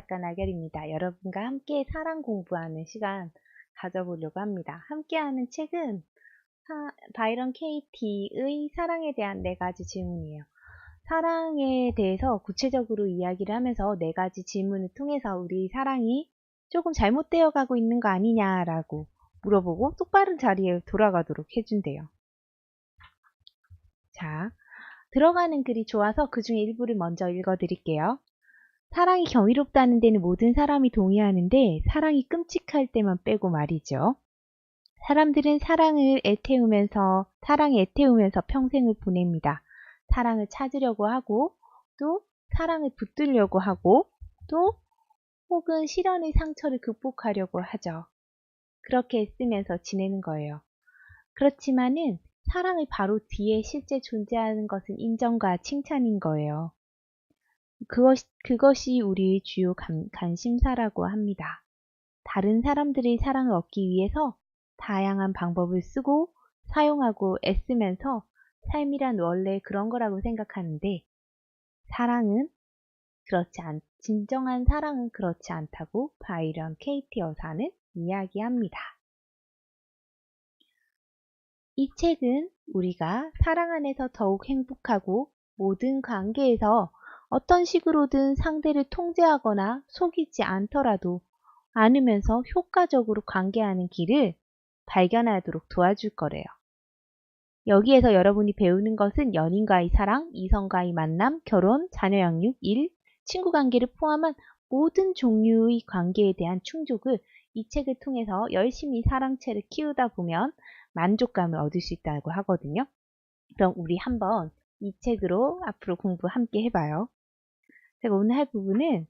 작가 나결입니다. 여러분과 함께 사랑 공부하는 시간 가져보려고 합니다. 함께하는 책은 바이런 케이티의 사랑에 대한 4가지 질문이에요. 사랑에 대해서 구체적으로 이야기를 하면서 4가지 질문을 통해서 우리 사랑이 조금 잘못되어 가고 있는 거 아니냐라고 물어보고 똑바른 자리에 돌아가도록 해준대요. 자, 들어가는 글이 좋아서 그 중에 일부를 먼저 읽어드릴게요. 사랑이 경이롭다는 데는 모든 사람이 동의하는데 사랑이 끔찍할 때만 빼고 말이죠. 사람들은 사랑에 애태우면서 평생을 보냅니다. 사랑을 찾으려고 하고 또 사랑을 붙들려고 하고 또 혹은 실연의 상처를 극복하려고 하죠. 그렇게 애쓰면서 지내는 거예요. 그렇지만은 사랑의 바로 뒤에 실제 존재하는 것은 인정과 칭찬인 거예요. 그것이 우리의 주요 관심사라고 합니다. 다른 사람들의 사랑을 얻기 위해서 다양한 방법을 쓰고 사용하고 애쓰면서 삶이란 원래 그런 거라고 생각하는데 진정한 사랑은 그렇지 않다고 바이런 케이티 여사는 이야기합니다. 이 책은 우리가 사랑 안에서 더욱 행복하고 모든 관계에서 어떤 식으로든 상대를 통제하거나 속이지 않으면서 효과적으로 관계하는 길을 발견하도록 도와줄 거래요. 여기에서 여러분이 배우는 것은 연인과의 사랑, 이성과의 만남, 결혼, 자녀 양육, 일, 친구 관계를 포함한 모든 종류의 관계에 대한 충족을 이 책을 통해서 열심히 사랑체를 키우다 보면 만족감을 얻을 수 있다고 하거든요. 그럼 우리 한번 이 책으로 앞으로 공부 함께 해봐요. 제가 오늘 할 부분은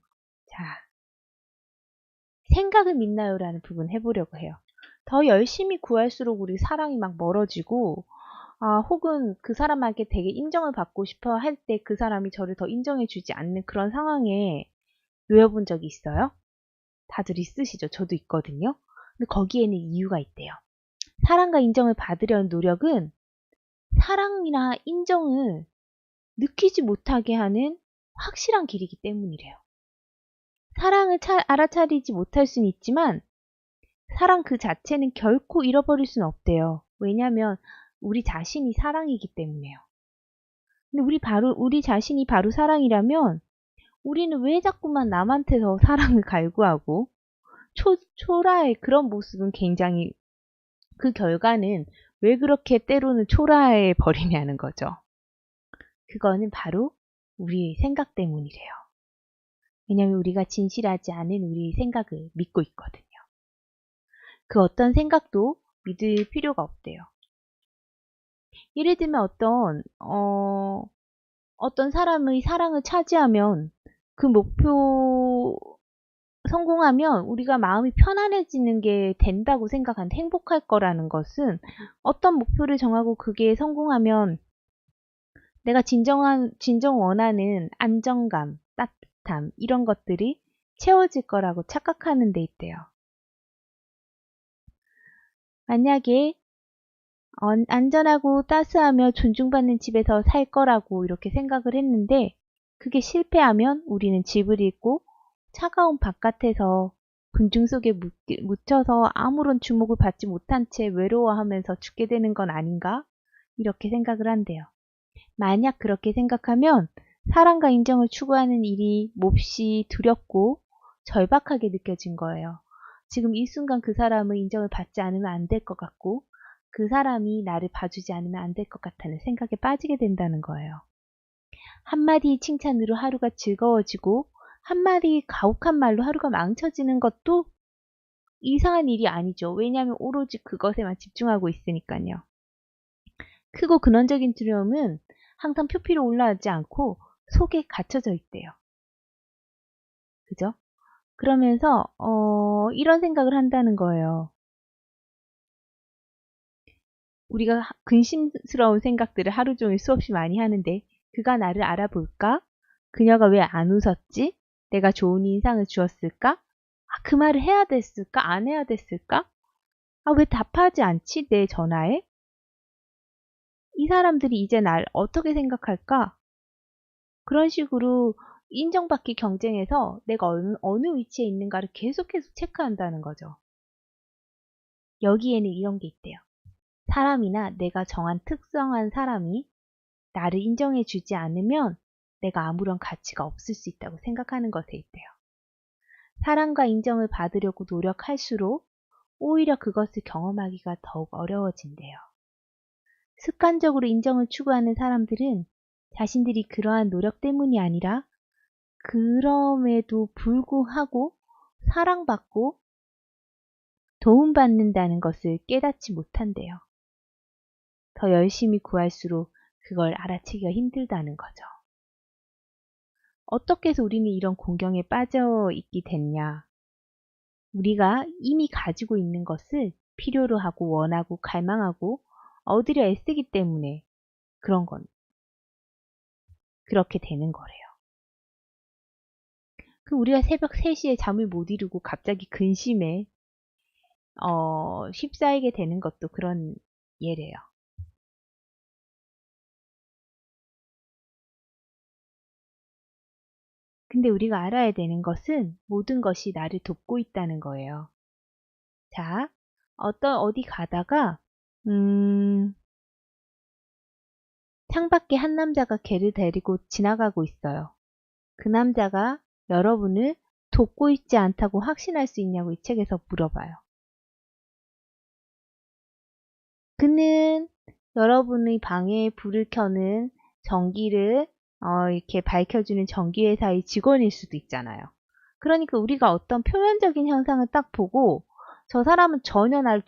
생각을 믿나요? 라는 부분 해보려고 해요. 더 열심히 구할수록 우리 사랑이 막 멀어지고 혹은 그 사람에게 되게 인정을 받고 싶어 할 때 그 사람이 저를 더 인정해 주지 않는 그런 상황에 놓여본 적이 있어요? 다들 있으시죠? 저도 있거든요. 근데 거기에는 이유가 있대요. 사랑과 인정을 받으려는 노력은 사랑이나 인정을 느끼지 못하게 하는 확실한 길이기 때문이래요. 사랑을 알아차리지 못할 수는 있지만 사랑 그 자체는 결코 잃어버릴 수는 없대요. 왜냐하면 우리 자신이 사랑이기 때문에요. 근데 우리 자신이 바로 사랑이라면 우리는 왜 자꾸만 남한테서 사랑을 갈구하고 초라의 그런 모습은 굉장히 그 결과는 왜 그렇게 때로는 초라해 버리냐는 거죠. 그거는 바로 우리의 생각 때문이래요. 왜냐하면 우리가 진실하지 않은 우리의 생각을 믿고 있거든요. 그 어떤 생각도 믿을 필요가 없대요. 예를 들면 어떤 사람의 사랑을 차지하면 그 성공하면 우리가 마음이 편안해지는 게 된다고 생각한 행복할 거라는 것은 어떤 목표를 정하고 그게 성공하면 내가 진정 원하는 안정감, 따뜻함 이런 것들이 채워질 거라고 착각하는 데 있대요. 만약에 안전하고 따스하며 존중받는 집에서 살 거라고 이렇게 생각을 했는데 그게 실패하면 우리는 집을 잃고 차가운 바깥에서 군중 속에 묻혀서 아무런 주목을 받지 못한 채 외로워하면서 죽게 되는 건 아닌가? 이렇게 생각을 한대요. 만약 그렇게 생각하면 사랑과 인정을 추구하는 일이 몹시 두렵고 절박하게 느껴진 거예요. 지금 이 순간 그 사람의 인정을 받지 않으면 안 될 것 같고 그 사람이 나를 봐주지 않으면 안 될 것 같다는 생각에 빠지게 된다는 거예요. 한마디 칭찬으로 하루가 즐거워지고 한마디 가혹한 말로 하루가 망쳐지는 것도 이상한 일이 아니죠. 왜냐하면 오로지 그것에만 집중하고 있으니까요. 크고 근원적인 두려움은 항상 표피로 올라오지 않고 속에 갇혀져 있대요. 그죠? 그러면서 이런 생각을 한다는 거예요. 우리가 근심스러운 생각들을 하루 종일 수없이 많이 하는데 그가 나를 알아볼까? 그녀가 왜 안 웃었지? 내가 좋은 인상을 주었을까? 그 말을 해야 됐을까? 안 해야 됐을까? 왜 답하지 않지? 내 전화에? 이 사람들이 이제 날 어떻게 생각할까? 그런 식으로 인정받기 경쟁에서 내가 어느 위치에 있는가를 계속해서 체크한다는 거죠. 여기에는 이런 게 있대요. 사람이나 내가 정한 특성한 사람이 나를 인정해 주지 않으면 내가 아무런 가치가 없을 수 있다고 생각하는 것에 있대요. 사랑과 인정을 받으려고 노력할수록 오히려 그것을 경험하기가 더욱 어려워진대요. 습관적으로 인정을 추구하는 사람들은 자신들이 그러한 노력 때문이 아니라 그럼에도 불구하고 사랑받고 도움받는다는 것을 깨닫지 못한대요. 더 열심히 구할수록 그걸 알아채기가 힘들다는 거죠. 어떻게 해서 우리는 이런 공경에 빠져 있게 됐냐? 우리가 이미 가지고 있는 것을 필요로 하고 원하고 갈망하고 얻으려 애쓰기 때문에 그렇게 되는 거래요. 우리가 새벽 3시에 잠을 못 이루고 갑자기 근심에 휩싸이게 되는 것도 그런 예래요. 근데 우리가 알아야 되는 것은 모든 것이 나를 돕고 있다는 거예요. 자, 어디 가다가 창밖에 한 남자가 개를 데리고 지나가고 있어요. 그 남자가 여러분을 돕고 있지 않다고 확신할 수 있냐고 이 책에서 물어봐요. 그는 여러분의 방에 불을 켜는 전기를 이렇게 밝혀주는 전기회사의 직원일 수도 있잖아요. 그러니까 우리가 어떤 표면적인 현상을 딱 보고 저 사람은 전혀 날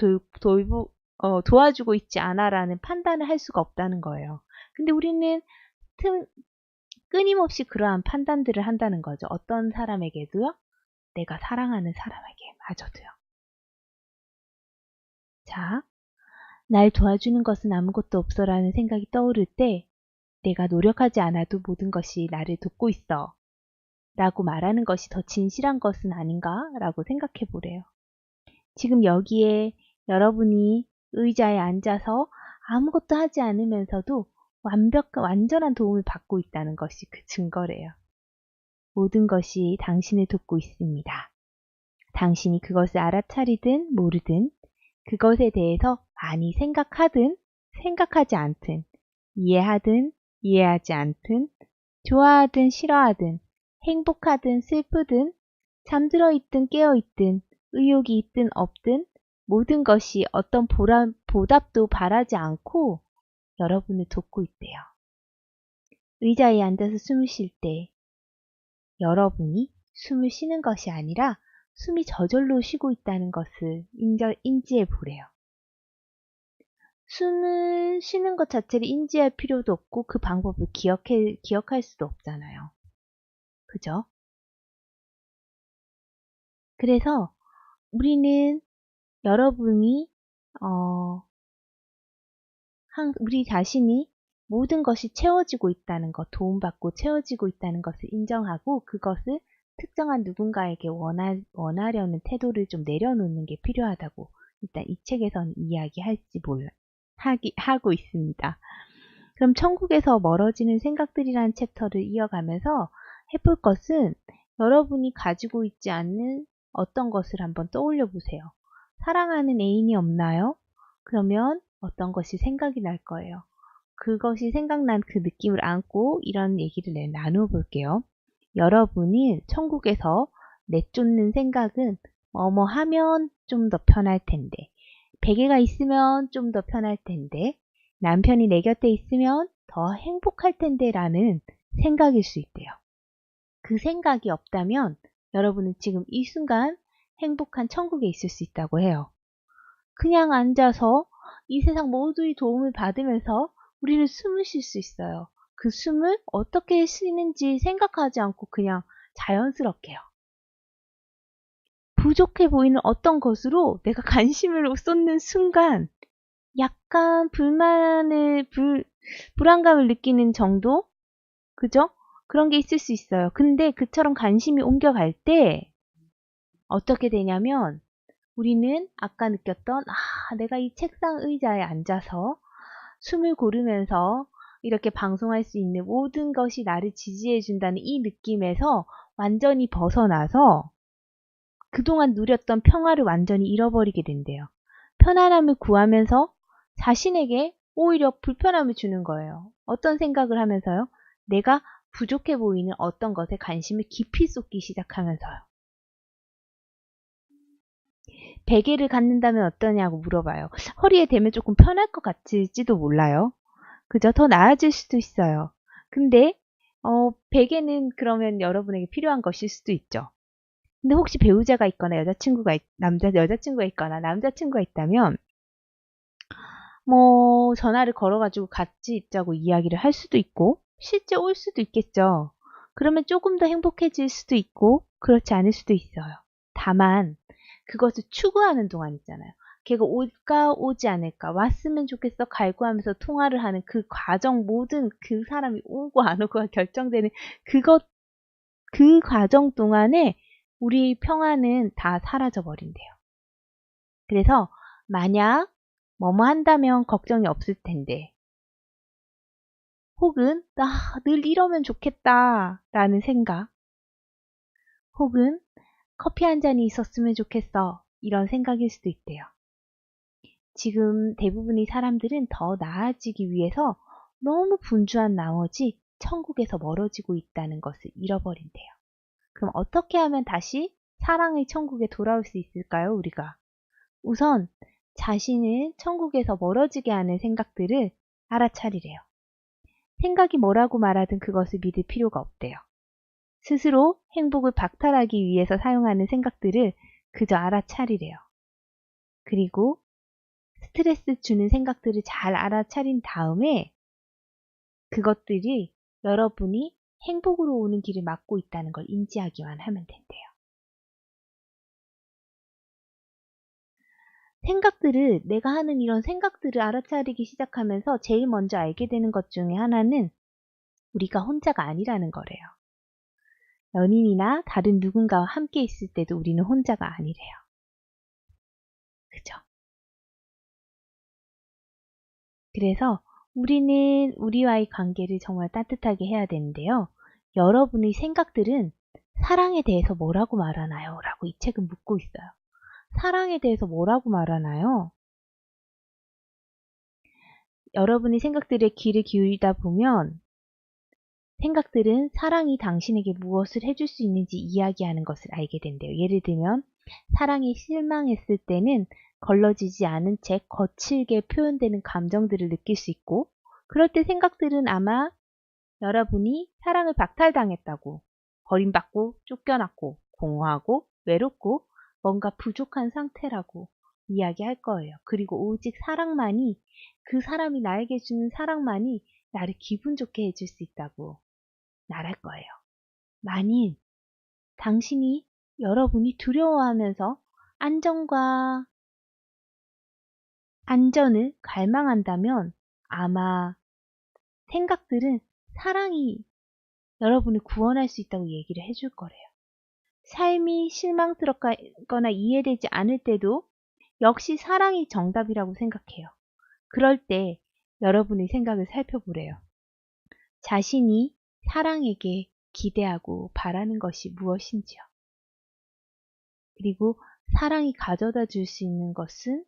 도와주고 있지 않아라는 판단을 할 수가 없다는 거예요. 근데 우리는 끊임없이 그러한 판단들을 한다는 거죠. 어떤 사람에게도요. 내가 사랑하는 사람에게 마저도요. 자, 날 도와주는 것은 아무것도 없어라는 생각이 떠오를 때 내가 노력하지 않아도 모든 것이 나를 돕고 있어 라고 말하는 것이 더 진실한 것은 아닌가 라고 생각해 보래요. 지금 여기에 여러분이 의자에 앉아서 아무것도 하지 않으면서도 완전한 도움을 받고 있다는 것이 그 증거래요. 모든 것이 당신을 돕고 있습니다. 당신이 그것을 알아차리든 모르든 그것에 대해서 많이 생각하든 생각하지 않든 이해하든 이해하지 않든 좋아하든 싫어하든 행복하든 슬프든 잠들어 있든 깨어 있든 의욕이 있든 없든 모든 것이 어떤 보답도 바라지 않고 여러분을 돕고 있대요. 의자에 앉아서 숨을 쉴 때 여러분이 숨을 쉬는 것이 아니라 숨이 저절로 쉬고 있다는 것을 인지해 보래요. 숨을 쉬는 것 자체를 인지할 필요도 없고 그 방법을 기억할 수도 없잖아요. 그죠? 그래서 우리는 여러분이 우리 자신이 모든 것이 채워지고 있다는 것, 도움받고 채워지고 있다는 것을 인정하고 그것을 특정한 누군가에게 원하려는 태도를 좀 내려놓는 게 필요하다고 일단 이 책에서는 하고 있습니다. 그럼 천국에서 멀어지는 생각들이라는 챕터를 이어가면서 해볼 것은 여러분이 가지고 있지 않는 어떤 것을 한번 떠올려 보세요. 사랑하는 애인이 없나요? 그러면 어떤 것이 생각이 날 거예요. 그것이 생각난 그 느낌을 안고 이런 얘기를 나누어 볼게요. 여러분이 천국에서 내쫓는 생각은 뭐뭐 하면 좀 더 편할 텐데, 베개가 있으면 좀 더 편할 텐데, 남편이 내 곁에 있으면 더 행복할 텐데 라는 생각일 수 있대요. 그 생각이 없다면 여러분은 지금 이 순간 행복한 천국에 있을 수 있다고 해요. 그냥 앉아서 이 세상 모두의 도움을 받으면서 우리는 숨을 쉴 수 있어요. 그 숨을 어떻게 쉬는지 생각하지 않고 그냥 자연스럽게요. 부족해 보이는 어떤 것으로 내가 관심을 쏟는 순간 약간 불안감을 느끼는 정도? 그죠? 그런 게 있을 수 있어요. 근데 그처럼 관심이 옮겨갈 때 어떻게 되냐면 우리는 아까 느꼈던 내가 이 책상 의자에 앉아서 숨을 고르면서 이렇게 방송할 수 있는 모든 것이 나를 지지해준다는 이 느낌에서 완전히 벗어나서 그동안 누렸던 평화를 완전히 잃어버리게 된대요. 편안함을 구하면서 자신에게 오히려 불편함을 주는 거예요. 어떤 생각을 하면서요? 내가 부족해 보이는 어떤 것에 관심을 깊이 쏟기 시작하면서요. 베개를 갖는다면 어떠냐고 물어봐요. 허리에 대면 조금 편할 것 같을지도 몰라요. 그죠? 더 나아질 수도 있어요. 근데 베개는 그러면 여러분에게 필요한 것일 수도 있죠. 근데 혹시 배우자가 있거나 여자친구가 있거나 남자친구가 있다면 뭐 전화를 걸어가지고 같이 있자고 이야기를 할 수도 있고 실제 올 수도 있겠죠. 그러면 조금 더 행복해질 수도 있고 그렇지 않을 수도 있어요. 다만 그것을 추구하는 동안 있잖아요. 걔가 올까 오지 않을까 왔으면 좋겠어 갈구하면서 통화를 하는 그 과정 모든 그 사람이 오고 안 오고가 결정되는 그 과정 동안에 우리 평화는 다 사라져 버린대요. 그래서 만약 뭐뭐 한다면 걱정이 없을 텐데 혹은 늘 이러면 좋겠다 라는 생각 혹은 커피 한 잔이 있었으면 좋겠어 이런 생각일 수도 있대요. 지금 대부분의 사람들은 더 나아지기 위해서 너무 분주한 나머지 천국에서 멀어지고 있다는 것을 잃어버린대요. 그럼 어떻게 하면 다시 사랑의 천국에 돌아올 수 있을까요, 우리가? 우선 자신을 천국에서 멀어지게 하는 생각들을 알아차리래요. 생각이 뭐라고 말하든 그것을 믿을 필요가 없대요. 스스로 행복을 박탈하기 위해서 사용하는 생각들을 그저 알아차리래요. 그리고 스트레스 주는 생각들을 잘 알아차린 다음에 그것들이 여러분이 행복으로 오는 길을 막고 있다는 걸 인지하기만 하면 된대요. 내가 하는 이런 생각들을 알아차리기 시작하면서 제일 먼저 알게 되는 것 중에 하나는 우리가 혼자가 아니라는 거래요. 연인이나 다른 누군가와 함께 있을 때도 우리는 혼자가 아니래요. 그죠? 그래서 우리는 우리와의 관계를 정말 따뜻하게 해야 되는데요. 여러분의 생각들은 사랑에 대해서 뭐라고 말하나요? 라고 이 책은 묻고 있어요. 사랑에 대해서 뭐라고 말하나요? 여러분의 생각들에 귀를 기울이다 보면 생각들은 사랑이 당신에게 무엇을 해줄 수 있는지 이야기하는 것을 알게 된대요. 예를 들면 사랑이 실망했을 때는 걸러지지 않은 채 거칠게 표현되는 감정들을 느낄 수 있고 그럴 때 생각들은 아마 여러분이 사랑을 박탈당했다고 버림받고 쫓겨났고 공허하고 외롭고 뭔가 부족한 상태라고 이야기할 거예요. 그리고 오직 사랑만이 그 사람이 나에게 주는 사랑만이 나를 기분 좋게 해줄 수 있다고 말할 거예요. 만일 당신이 여러분이 두려워하면서 안정과 안전을 갈망한다면 아마 생각들은 사랑이 여러분을 구원할 수 있다고 얘기를 해줄 거래요. 삶이 실망스럽거나 이해되지 않을 때도 역시 사랑이 정답이라고 생각해요. 그럴 때 여러분의 생각을 살펴보래요. 자신이 사랑에게 기대하고 바라는 것이 무엇인지요. 그리고 사랑이 가져다 줄 수 있는 것은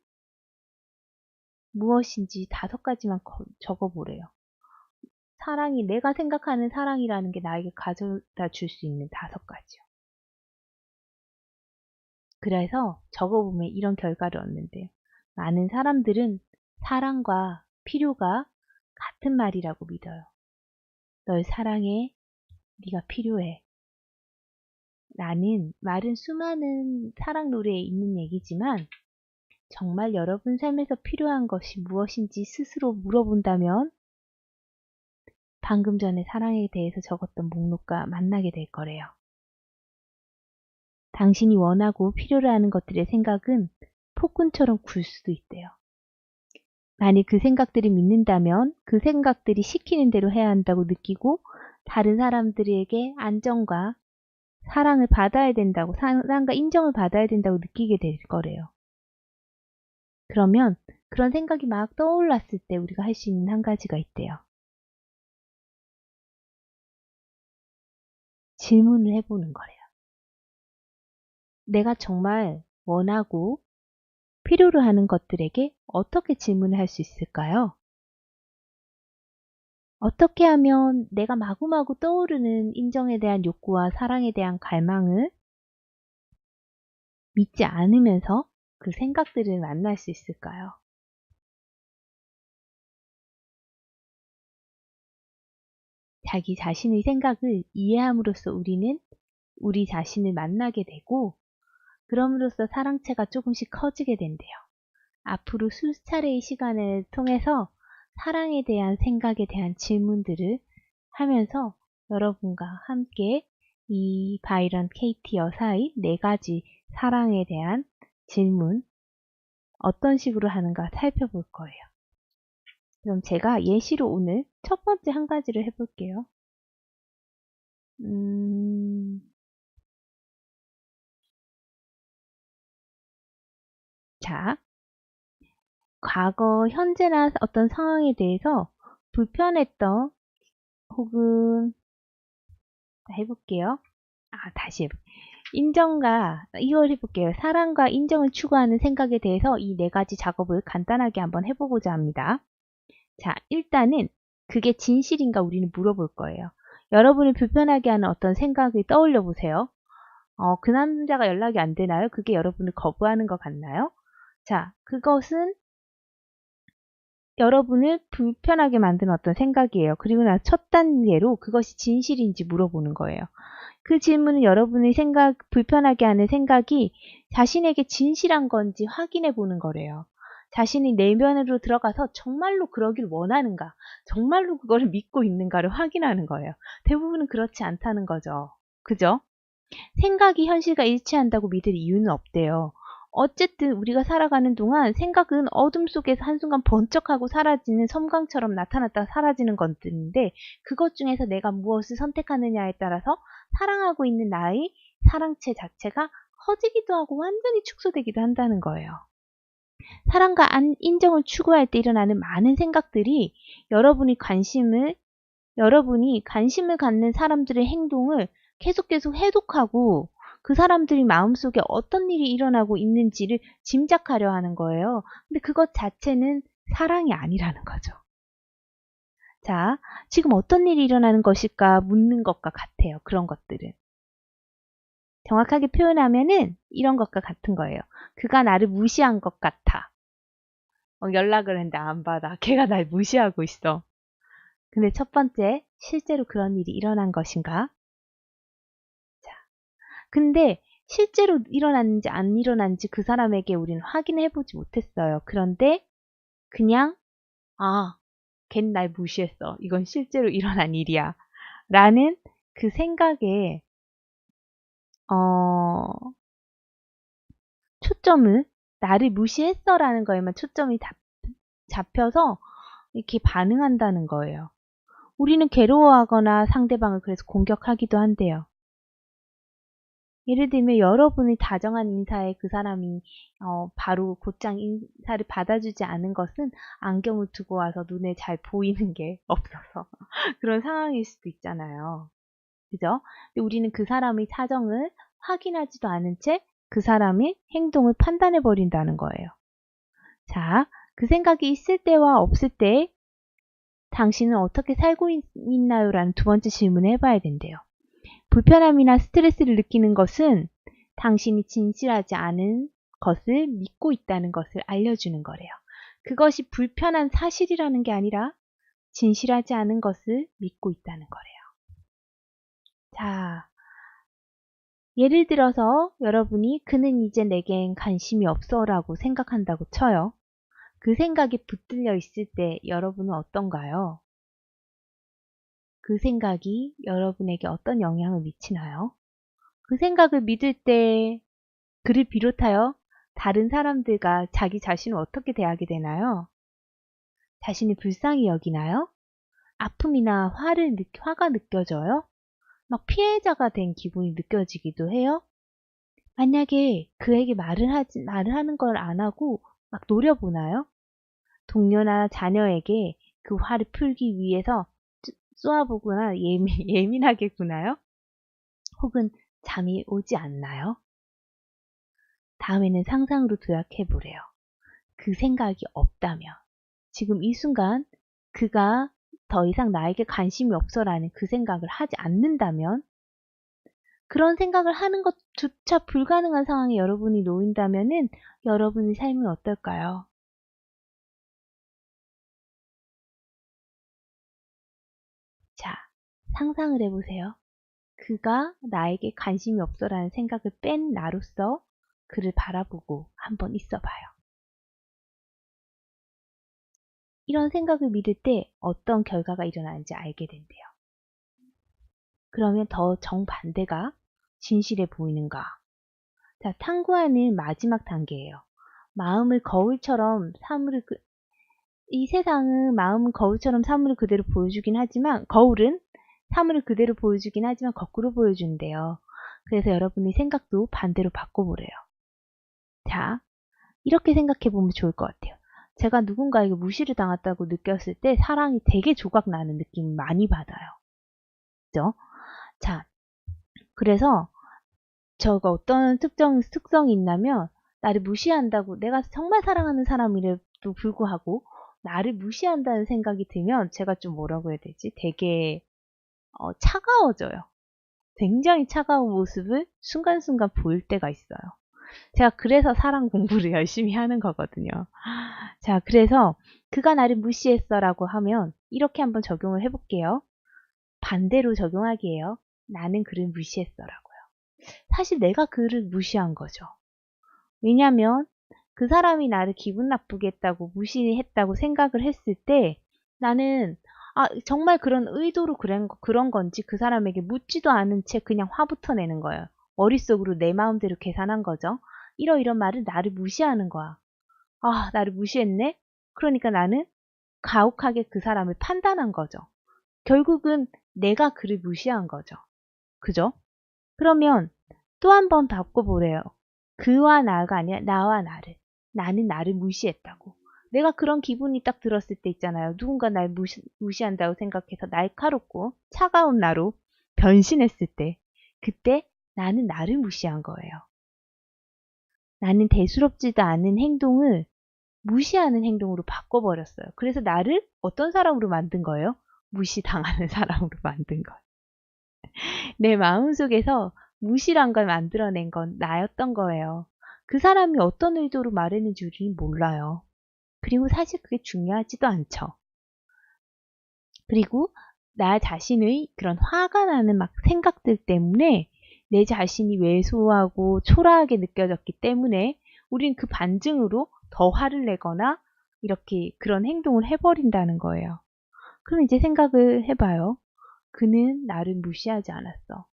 무엇인지 5가지만 적어보래요. 내가 생각하는 사랑이라는 게 나에게 가져다 줄 수 있는 5가지요. 그래서 적어보면 이런 결과를 얻는데요. 많은 사람들은 사랑과 필요가 같은 말이라고 믿어요. 널 사랑해, 네가 필요해. 라는 말은 수많은 사랑 노래에 있는 얘기지만 정말 여러분 삶에서 필요한 것이 무엇인지 스스로 물어본다면 방금 전에 사랑에 대해서 적었던 목록과 만나게 될 거래요. 당신이 원하고 필요로 하는 것들의 생각은 폭군처럼 굴 수도 있대요. 만일 그 생각들이 믿는다면 그 생각들이 시키는 대로 해야 한다고 느끼고 다른 사람들에게 안정과 사랑을 받아야 된다고, 사랑과 인정을 받아야 된다고 느끼게 될 거래요. 그러면 그런 생각이 막 떠올랐을 때 우리가 할 수 있는 한 가지가 있대요. 질문을 해보는 거래요. 내가 정말 원하고 필요로 하는 것들에게 어떻게 질문을 할 수 있을까요? 어떻게 하면 내가 마구마구 떠오르는 인정에 대한 욕구와 사랑에 대한 갈망을 믿지 않으면서 그 생각들을 만날 수 있을까요? 자기 자신의 생각을 이해함으로써 우리는 우리 자신을 만나게 되고, 그럼으로써 사랑체가 조금씩 커지게 된대요. 앞으로 수차례의 시간을 통해서 사랑에 대한 생각에 대한 질문들을 하면서 여러분과 함께 이 바이런 케이티 여사의 4가지 사랑에 대한 질문 어떤 식으로 하는가 살펴볼 거예요. 그럼 제가 예시로 오늘 첫 번째 한 가지를 해볼게요. 자, 과거, 현재나 어떤 상황에 대해서 불편했던 혹은 해볼게요. 다시 해볼게요. 이걸 해볼게요. 사랑과 인정을 추구하는 생각에 대해서 이 4가지 작업을 간단하게 한번 해보고자 합니다. 자, 일단은 그게 진실인가 우리는 물어볼 거예요. 여러분을 불편하게 하는 어떤 생각을 떠올려 보세요. 그 남자가 연락이 안 되나요? 그게 여러분을 거부하는 것 같나요? 자, 그것은 여러분을 불편하게 만드는 어떤 생각이에요. 그리고 나서 첫 단계로 그것이 진실인지 물어보는 거예요. 그 질문은 여러분의 불편하게 하는 생각이 자신에게 진실한 건지 확인해 보는 거래요. 자신이 내면으로 들어가서 정말로 그러길 원하는가, 정말로 그거를 믿고 있는가를 확인하는 거예요. 대부분은 그렇지 않다는 거죠. 그죠? 생각이 현실과 일치한다고 믿을 이유는 없대요. 어쨌든 우리가 살아가는 동안 생각은 어둠 속에서 한순간 번쩍하고 사라지는 섬광처럼 나타났다가 사라지는 것들인데, 그것 중에서 내가 무엇을 선택하느냐에 따라서 사랑하고 있는 나의 사랑체 자체가 커지기도 하고 완전히 축소되기도 한다는 거예요. 사랑과 인정을 추구할 때 일어나는 많은 생각들이 여러분이 관심을 갖는 사람들의 행동을 계속 해독하고 그 사람들이 마음속에 어떤 일이 일어나고 있는지를 짐작하려 하는 거예요. 근데 그것 자체는 사랑이 아니라는 거죠. 자, 지금 어떤 일이 일어나는 것일까 묻는 것과 같아요. 그런 것들은. 정확하게 표현하면은 이런 것과 같은 거예요. 그가 나를 무시한 것 같아. 연락을 했는데 안 받아. 걔가 날 무시하고 있어. 근데 첫 번째, 실제로 그런 일이 일어난 것인가? 자, 근데 실제로 일어났는지 안 일어났는지 그 사람에게 우리는 확인해보지 못했어요. 그런데 그냥 걘 날 무시했어. 이건 실제로 일어난 일이야. 라는 그 생각에 초점을 나를 무시했어 라는 거에만 초점이 잡혀서 이렇게 반응한다는 거예요. 우리는 괴로워하거나 상대방을 그래서 공격하기도 한대요. 예를 들면 여러분의 다정한 인사에 그 사람이 바로 곧장 인사를 받아주지 않은 것은 안경을 두고 와서 눈에 잘 보이는 게 없어서 그런 상황일 수도 있잖아요. 그죠? 근데 우리는 그 사람의 사정을 확인하지도 않은 채 그 사람의 행동을 판단해 버린다는 거예요. 자, 그 생각이 있을 때와 없을 때 당신은 어떻게 살고 있나요? 라는 두 번째 질문을 해봐야 된대요. 불편함이나 스트레스를 느끼는 것은 당신이 진실하지 않은 것을 믿고 있다는 것을 알려주는 거래요. 그것이 불편한 사실이라는 게 아니라 진실하지 않은 것을 믿고 있다는 거래요. 자, 예를 들어서 여러분이 그는 이제 내겐 관심이 없어 라고 생각한다고 쳐요. 그 생각이 붙들려 있을 때 여러분은 어떤가요? 그 생각이 여러분에게 어떤 영향을 미치나요? 그 생각을 믿을 때 그를 비롯하여 다른 사람들과 자기 자신을 어떻게 대하게 되나요? 자신이 불쌍히 여기나요? 아픔이나 화가 느껴져요? 막 피해자가 된 기분이 느껴지기도 해요? 만약에 그에게 말을 하는 걸 안 하고 막 노려보나요? 동료나 자녀에게 그 화를 풀기 위해서 쏘아보거나 예민하게 구나요? 혹은 잠이 오지 않나요? 다음에는 상상으로 도약해 보래요. 그 생각이 없다면, 지금 이 순간 그가 더 이상 나에게 관심이 없어라는 그 생각을 하지 않는다면, 그런 생각을 하는 것조차 불가능한 상황에 여러분이 놓인다면은 여러분의 삶은 어떨까요? 자, 상상을 해보세요. 그가 나에게 관심이 없어라는 생각을 뺀 나로서 그를 바라보고 한번 있어봐요. 이런 생각을 믿을 때 어떤 결과가 일어나는지 알게 된대요. 그러면 더 정반대가 진실해 보이는가? 자, 탐구하는 마지막 단계예요. 마음을 거울처럼 이 세상은 마음은 거울처럼 사물을 그대로 보여주긴 하지만, 거울은 사물을 그대로 보여주긴 하지만 거꾸로 보여주는데요. 그래서 여러분의 생각도 반대로 바꿔보래요. 자, 이렇게 생각해 보면 좋을 것 같아요. 제가 누군가에게 무시를 당했다고 느꼈을 때 사랑이 되게 조각나는 느낌을 많이 받아요. 그죠? 자, 그래서 저가 어떤 특성이 있냐면, 나를 무시한다고, 내가 정말 사랑하는 사람임에도 불구하고 나를 무시한다는 생각이 들면 제가 좀 뭐라고 해야 되지? 되게 차가워져요. 굉장히 차가운 모습을 순간순간 보일 때가 있어요. 제가 그래서 사랑 공부를 열심히 하는 거거든요. 자, 그래서 그가 나를 무시했어라고 하면 이렇게 한번 적용을 해볼게요. 반대로 적용하기예요. 나는 그를 무시했어라고요. 사실 내가 그를 무시한 거죠. 왜냐면 그 사람이 나를 기분 나쁘게 했다고, 무시했다고 생각을 했을 때 나는 정말 그런 의도로 그런 건지 그 사람에게 묻지도 않은 채 그냥 화부터 내는 거예요. 머릿속으로 내 마음대로 계산한 거죠. 이런 말을 나를 무시하는 거야. 나를 무시했네? 그러니까 나는 가혹하게 그 사람을 판단한 거죠. 결국은 내가 그를 무시한 거죠. 그죠? 그러면 또 한 번 바꿔보래요. 그와 나가 아니라 나와 나를. 나는 나를 무시했다고. 내가 그런 기분이 딱 들었을 때 있잖아요. 누군가 날 무시한다고 생각해서 날카롭고 차가운 나로 변신했을 때, 그때 나는 나를 무시한 거예요. 나는 대수롭지도 않은 행동을 무시하는 행동으로 바꿔버렸어요. 그래서 나를 어떤 사람으로 만든 거예요? 무시당하는 사람으로 만든 거예요. 내 마음속에서 무시란 걸 만들어낸 건 나였던 거예요. 그 사람이 어떤 의도로 말했는지 우리는 몰라요. 그리고 사실 그게 중요하지도 않죠. 그리고 나 자신의 그런 화가 나는 막 생각들 때문에 내 자신이 왜소하고 초라하게 느껴졌기 때문에 우린 그 반증으로 더 화를 내거나 이렇게 그런 행동을 해버린다는 거예요. 그럼 이제 생각을 해봐요. 그는 나를 무시하지 않았어.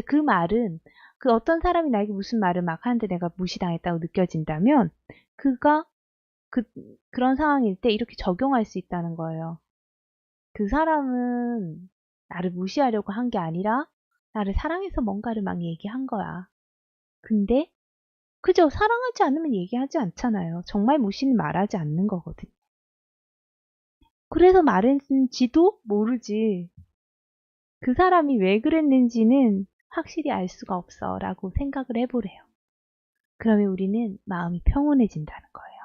그 말은, 그 어떤 사람이 나에게 무슨 말을 막 하는데 내가 무시당했다고 느껴진다면 그가 그런 상황일 때 이렇게 적용할 수 있다는 거예요. 그 사람은 나를 무시하려고 한 게 아니라 나를 사랑해서 뭔가를 막 얘기한 거야. 근데 그저 사랑하지 않으면 얘기하지 않잖아요. 정말 무시는 말하지 않는 거거든요. 그래서 말했는지도 모르지. 그 사람이 왜 그랬는지는 확실히 알 수가 없어 라고 생각을 해보래요. 그러면 우리는 마음이 평온해진다는 거예요.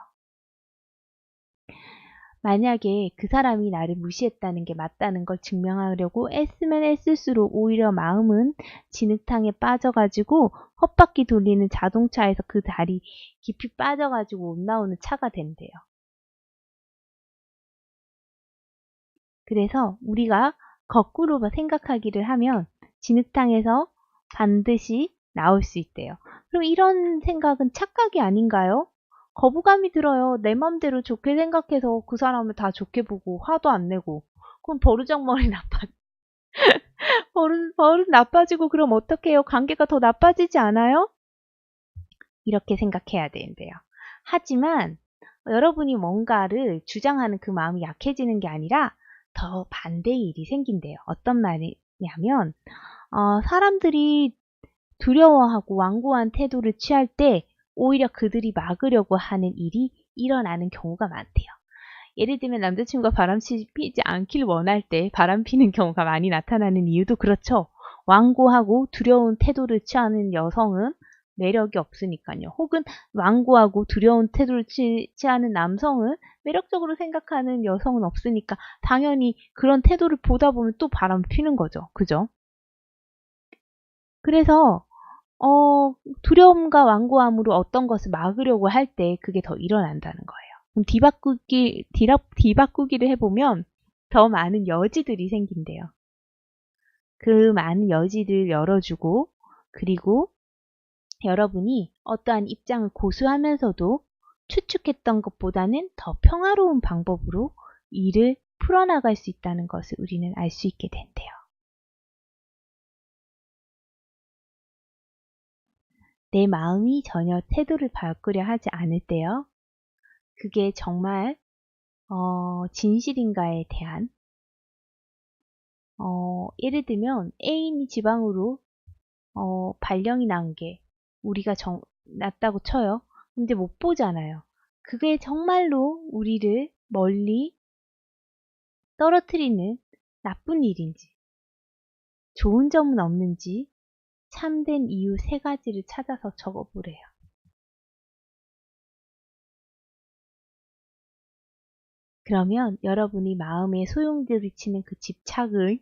만약에 그 사람이 나를 무시했다는 게 맞다는 걸 증명하려고 애쓰면 애쓸수록 오히려 마음은 진흙탕에 빠져가지고 헛바퀴 돌리는 자동차에서 그 다리 깊이 빠져가지고 못 나오는 차가 된대요. 그래서 우리가 거꾸로 생각하기를 하면 진흙탕에서 반드시 나올 수 있대요. 그럼 이런 생각은 착각이 아닌가요? 거부감이 들어요. 내 맘대로 좋게 생각해서 그 사람을 다 좋게 보고 화도 안 내고. 그럼 버르장머리 버릇 나빠지고 그럼 어떡해요? 관계가 더 나빠지지 않아요? 이렇게 생각해야 되는데요. 하지만 여러분이 뭔가를 주장하는 그 마음이 약해지는 게 아니라 더 반대의 일이 생긴대요. 어떤 말이냐면 사람들이 두려워하고 완고한 태도를 취할 때 오히려 그들이 막으려고 하는 일이 일어나는 경우가 많대요. 예를 들면 남자친구가 바람 피지 않길 원할 때 바람 피는 경우가 많이 나타나는 이유도 그렇죠. 완고하고 두려운 태도를 취하는 여성은 매력이 없으니까요. 혹은 완고하고 두려운 태도를 취하는 남성은 매력적으로 생각하는 여성은 없으니까 당연히 그런 태도를 보다 보면 또 바람 피는 거죠. 그죠? 그래서 두려움과 완고함으로 어떤 것을 막으려고 할 때 그게 더 일어난다는 거예요. 그럼 뒤바꾸기를 해보면 더 많은 여지들이 생긴대요. 그 많은 여지를 열어주고, 그리고 여러분이 어떠한 입장을 고수하면서도 추측했던 것보다는 더 평화로운 방법으로 일을 풀어나갈 수 있다는 것을 우리는 알 수 있게 된대요. 내 마음이 전혀 태도를 바꾸려 하지 않을 때요. 그게 정말 진실인가에 대한 예를 들면 애인이 지방으로 발령이 난 게 우리가 났다고 쳐요. 근데 못 보잖아요. 그게 정말로 우리를 멀리 떨어뜨리는 나쁜 일인지, 좋은 점은 없는지 참된 이유 3가지를 찾아서 적어보래요. 그러면 여러분이 마음에 소용돌이치는 그 집착을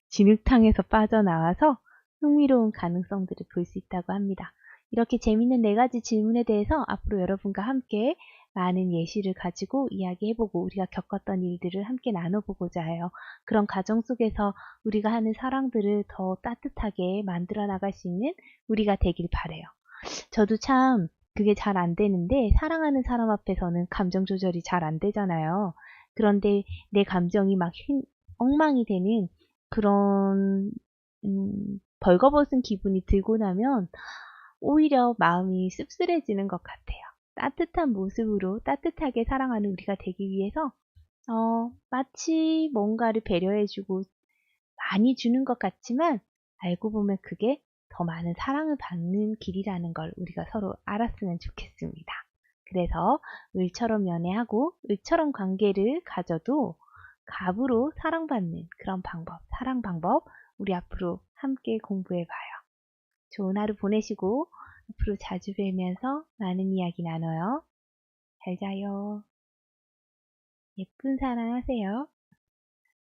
진흙탕에서 빠져나와서 흥미로운 가능성들을 볼 수 있다고 합니다. 이렇게 재밌는 4가지 질문에 대해서 앞으로 여러분과 함께 많은 예시를 가지고 이야기해보고 우리가 겪었던 일들을 함께 나눠보고자 해요. 그런 과정 속에서 우리가 하는 사랑들을 더 따뜻하게 만들어 나갈 수 있는 우리가 되길 바래요. 저도 참 그게 잘 안 되는데 사랑하는 사람 앞에서는 감정 조절이 잘 안 되잖아요. 그런데 내 감정이 막 엉망이 되는 그런 벌거벗은 기분이 들고 나면 오히려 마음이 씁쓸해지는 것 같아요. 따뜻한 모습으로 따뜻하게 사랑하는 우리가 되기 위해서 마치 뭔가를 배려해주고 많이 주는 것 같지만 알고 보면 그게 더 많은 사랑을 받는 길이라는 걸 우리가 서로 알았으면 좋겠습니다. 그래서 을처럼 연애하고 을처럼 관계를 가져도 갑으로 사랑받는 그런 방법, 사랑 방법 우리 앞으로 함께 공부해봐요. 좋은 하루 보내시고 앞으로 자주 뵈면서 많은 이야기 나눠요. 잘 자요. 예쁜 사랑 하세요.